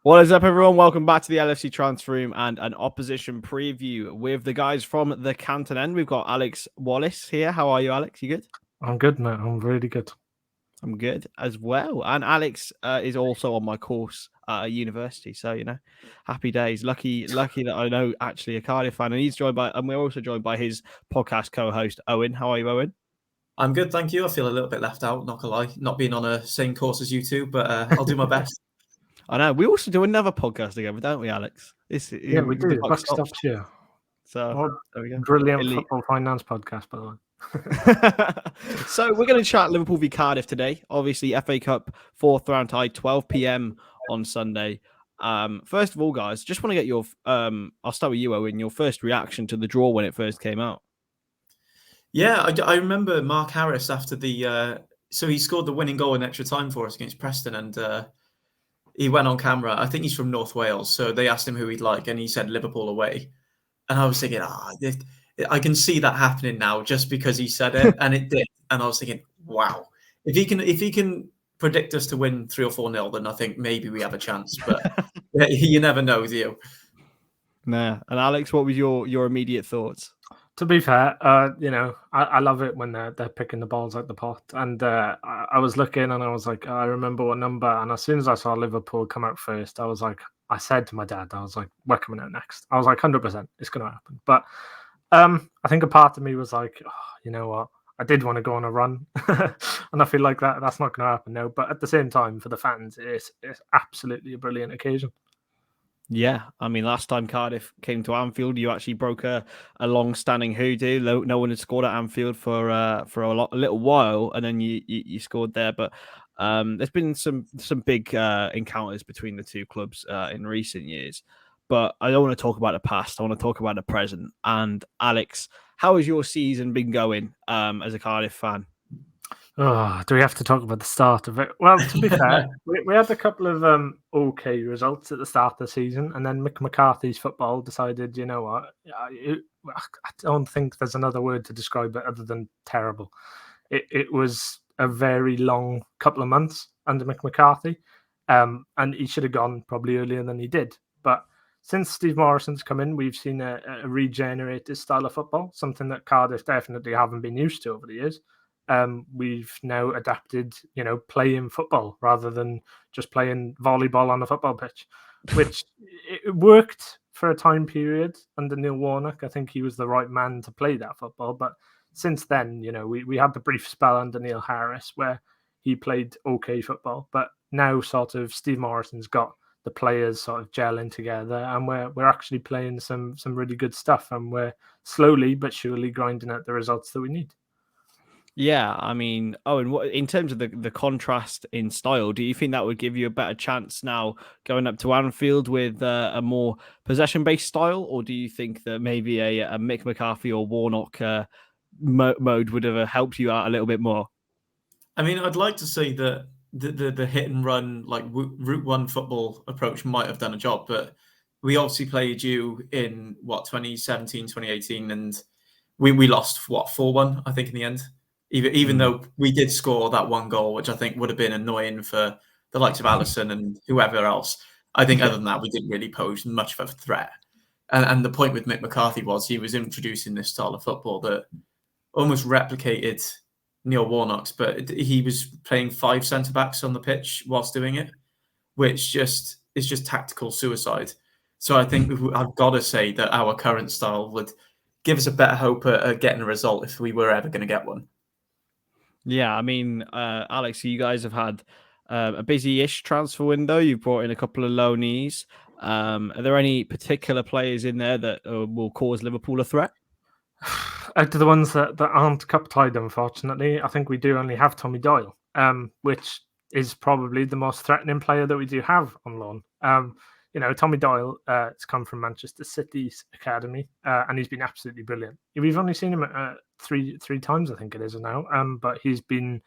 What is up, everyone? Welcome back to the LFC Transfer Room and an opposition preview with the guys from the Canton End. We've got Alex Wallace here. How are you, Alex? You good? I'm good, mate. I'm really good. I'm good as well. And Alex is also on my course at university. So, happy days. Lucky that I know actually a Cardiff fan. And we're also joined by his podcast co-host, Owen. How are you, Owen? I'm good, thank you. I feel a little bit left out, not gonna lie, not being on a same course as you two, but I'll do my best. I know. We also do another podcast together, don't we, Alex? We do. Buck Stops here. So there we go. Brilliant football finance podcast, by the way. So we're going to chat Liverpool v Cardiff today. Obviously, FA Cup 4th round tie, 12 p.m. on Sunday. First of all, guys, just want to get your I'll start with you, Owen, your first reaction to the draw when it first came out. Yeah, I remember Mark Harris after so he scored the winning goal in extra time for us against Preston, and he went on camera. I think he's from North Wales, so they asked him who he'd like, and he said Liverpool away. And I was thinking, I can see that happening now just because he said it, and it did. And I was thinking, wow, if he can predict us to win 3 or 4-0, then I think maybe we have a chance. But you never know, do you? Nah. And Alex, what was your immediate thoughts? To be fair, I love it when they're picking the balls out the pot. And I was looking and I was like, I remember what number. And as soon as I saw Liverpool come out first, I said to my dad, I was like, we're coming out next. I was like, 100%, it's going to happen. But I think a part of me was like, oh, you know what? I did want to go on a run. And I feel like that's not going to happen now. But at the same time, for the fans, it's absolutely a brilliant occasion. Yeah, I mean, last time Cardiff came to Anfield, you actually broke a long-standing hoodoo. No one had scored at Anfield for a little while, and then you scored there. But there's been some big encounters between the two clubs in recent years. But I don't want to talk about the past. I want to talk about the present. And Alex, how has your season been going as a Cardiff fan? Oh, do we have to talk about the start of it? Well, to be fair, we had a couple of okay results at the start of the season, and then Mick McCarthy's football decided, you know what, I don't think there's another word to describe it other than terrible. It was a very long couple of months under Mick McCarthy, and he should have gone probably earlier than he did. But since Steve Morrison's come in, we've seen a regenerated style of football, something that Cardiff definitely haven't been used to over the years. We've now adapted, playing football rather than just playing volleyball on a football pitch, which it worked for a time period under Neil Warnock. I think he was the right man to play that football. But since then, we had the brief spell under Neil Harris where he played okay football. But now sort of Steve Morrison's got the players sort of gelling together, and we're actually playing some really good stuff, and we're slowly but surely grinding out the results that we need. Yeah, I mean, and in terms of the contrast in style, do you think that would give you a better chance now going up to Anfield with a more possession-based style, or do you think that maybe a Mick McCarthy or Warnock mode would have helped you out a little bit more? I mean, I'd like to say that the hit and run, like Route 1 football approach might have done a job, but we obviously played you in 2017, 2018, and we lost 4-1, I think, in the end. Even though we did score that one goal, which I think would have been annoying for the likes of Alisson and whoever else. I think other than that, we didn't really pose much of a threat. And the point with Mick McCarthy was he was introducing this style of football that almost replicated Neil Warnock's, but he was playing 5 centre-backs on the pitch whilst doing it, which is just tactical suicide. So I think I've got to say that our current style would give us a better hope at getting a result if we were ever going to get one. Yeah, I mean, Alex, you guys have had a busy-ish transfer window. You've brought in a couple of loanees. Are there any particular players in there that will cause Liverpool a threat? Out of the ones that aren't cup-tied, unfortunately, I think we do only have Tommy Doyle, which is probably the most threatening player that we do have on loan. Tommy Doyle has come from Manchester City's academy, and he's been absolutely brilliant. We've only seen him three times, I think it is now, but he's been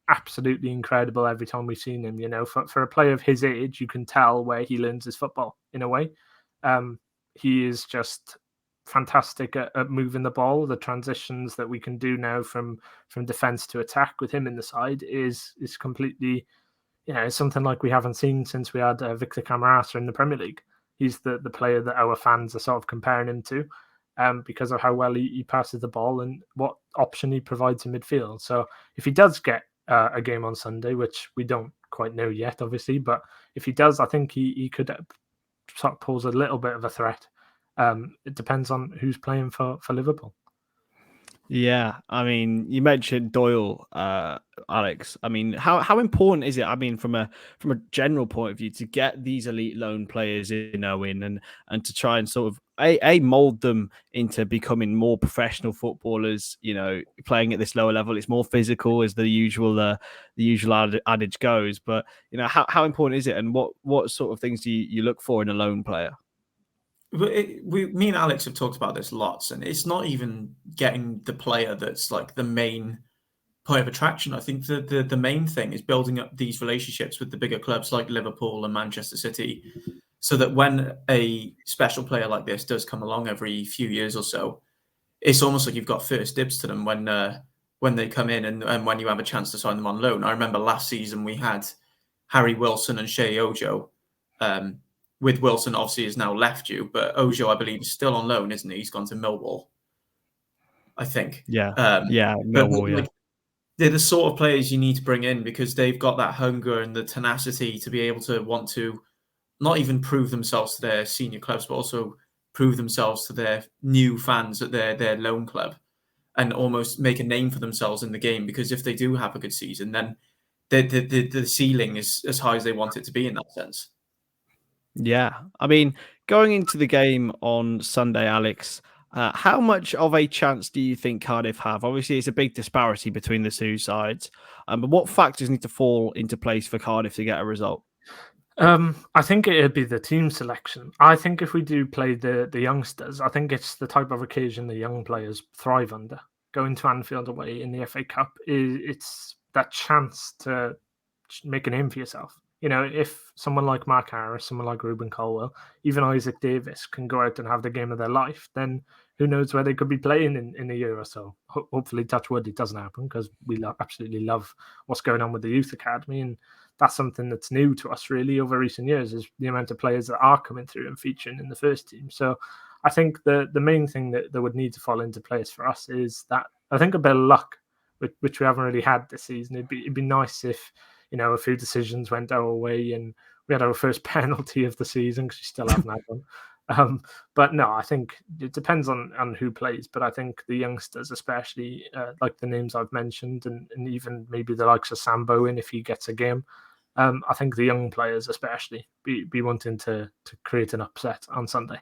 absolutely incredible every time we've seen him. For a player of his age, you can tell where he learns his football in a way. He is just fantastic at moving the ball. The transitions that we can do now from defense to attack with him in the side is completely it's something like we haven't seen since we had Victor Camarasa in the Premier League. He's the player that our fans are sort of comparing him to, because of how well he passes the ball and what option he provides in midfield. So if he does get a game on Sunday, which we don't quite know yet, obviously, but if he does, I think he could sort of pose a little bit of a threat. It depends on who's playing for Liverpool. Yeah, I mean, you mentioned Doyle, Alex. I mean, how important is it? I mean, from a general point of view, to get these elite loan players in Owen and to try and sort of a mold them into becoming more professional footballers. Playing at this lower level, it's more physical, as the usual adage goes. But how important is it, and what sort of things do you look for in a loan player? Me and Alex have talked about this lots, and it's not even getting the player that's like the main point of attraction. I think the main thing is building up these relationships with the bigger clubs like Liverpool and Manchester City, so that when a special player like this does come along every few years or so, it's almost like you've got first dibs to them when they come in and when you have a chance to sign them on loan. I remember last season we had Harry Wilson and Shea Ojo. With Wilson, obviously, has now left you, but Ojo, I believe, is still on loan, isn't he? He's gone to Millwall, I think. Yeah, Millwall. Like, they're the sort of players you need to bring in because they've got that hunger and the tenacity to be able to want to not even prove themselves to their senior clubs, but also prove themselves to their new fans at their loan club and almost make a name for themselves in the game. Because if they do have a good season, then the ceiling is as high as they want it to be in that sense. Yeah, I mean, going into the game on Sunday, Alex, how much of a chance do you think Cardiff have? Obviously, it's a big disparity between the two sides, but what factors need to fall into place for Cardiff to get a result? I think it'd be the team selection. I think if we do play the youngsters, I think it's the type of occasion the young players thrive under. Going to Anfield away in the FA Cup, it's that chance to make a name for yourself. If someone like Mark Harris, someone like Ruben Colwell, even Isaac Davis can go out and have the game of their life, then who knows where they could be playing in a year or so. Hopefully, touch wood, it doesn't happen, because we absolutely love what's going on with the youth academy, and that's something that's new to us really over recent years, is the amount of players that are coming through and featuring in the first team. So I think the main thing that would need to fall into place for us is that, I think, a bit of luck, which we haven't really had this season. It'd be nice if a few decisions went our way and we had our first penalty of the season, because we still haven't had one. But no, I think it depends on who plays. But I think the youngsters, especially like the names I've mentioned, and even maybe the likes of Sam Bowen, if he gets a game, I think the young players especially be wanting to create an upset on Sunday.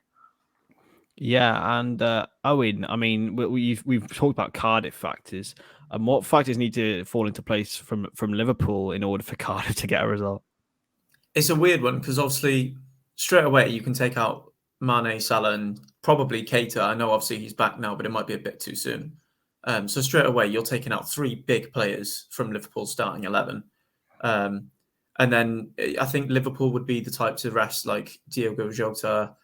Yeah, and Owen, I mean, we've talked about Cardiff factors, and what factors need to fall into place from Liverpool in order for Cardiff to get a result? It's a weird one, because obviously straight away you can take out Mane, Salah, and probably Keita. I know obviously he's back now, but it might be a bit too soon. So straight away you're taking out three big players from Liverpool's starting 11. And then I think Liverpool would be the type to rest like Diogo Jota,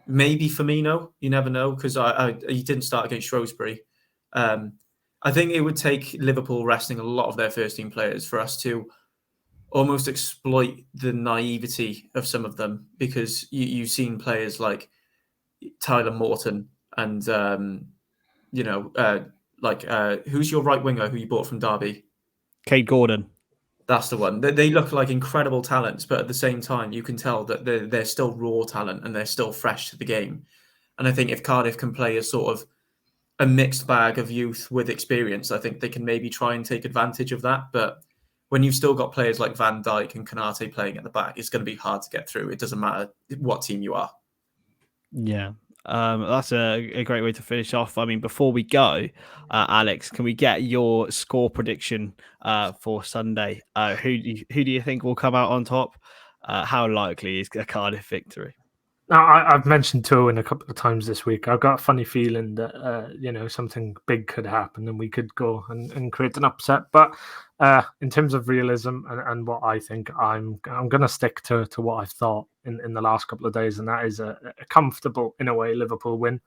maybe Firmino. You never know, because he didn't start against Shrewsbury. I think it would take Liverpool resting a lot of their first team players for us to almost exploit the naivety of some of them, because you've seen players like Tyler Morton and who's your right winger who you bought from Derby? Cade Gordon. That's the one. They look like incredible talents, but at the same time, you can tell that they're still raw talent and they're still fresh to the game. And I think if Cardiff can play a sort of a mixed bag of youth with experience, I think they can maybe try and take advantage of that. But when you've still got players like Van Dijk and Konate playing at the back, it's going to be hard to get through. It doesn't matter what team you are. Yeah. That's a great way to finish off. I mean, before we go, Alex, can we get your score prediction for Sunday? Who do you think will come out on top? How likely is a Cardiff victory? Now, I've mentioned Owen a couple of times this week. I've got a funny feeling that something big could happen and we could go and create an upset. But in terms of realism and what I think, I'm going to stick to what I've thought in the last couple of days, and that is a comfortable, in a way, Liverpool win.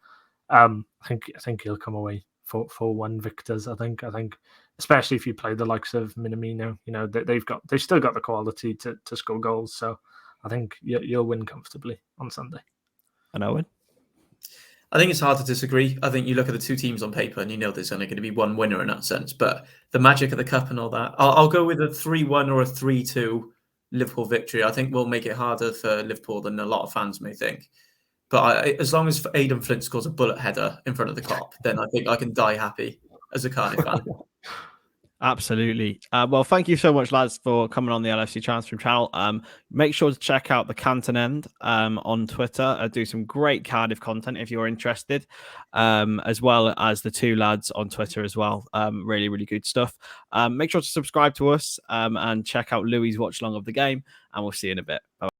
I think he'll come away for 1 victors. I think especially if you play the likes of Minamino. You know, they've still got the quality to score goals. So I think you'll win comfortably on Sunday. And Owen? I think it's hard to disagree. I think you look at the two teams on paper and you know there's only going to be one winner in that sense. But the magic of the cup and all that, I'll go with a 3-1 or a 3-2 Liverpool victory. I think will make it harder for Liverpool than a lot of fans may think. But as long as Aidan Flint scores a bullet header in front of the Kop, then I think I can die happy as a Cardiff fan. Absolutely. Well, thank you so much, lads, for coming on the LFC Chance channel. Make sure to check out the Canton End on Twitter. I do some great Cardiff content if you're interested, as well as the two lads on Twitter as well. Really, really good stuff. Make sure to subscribe to us and check out Louis' watch along of the game, and we'll see you in a bit. Bye.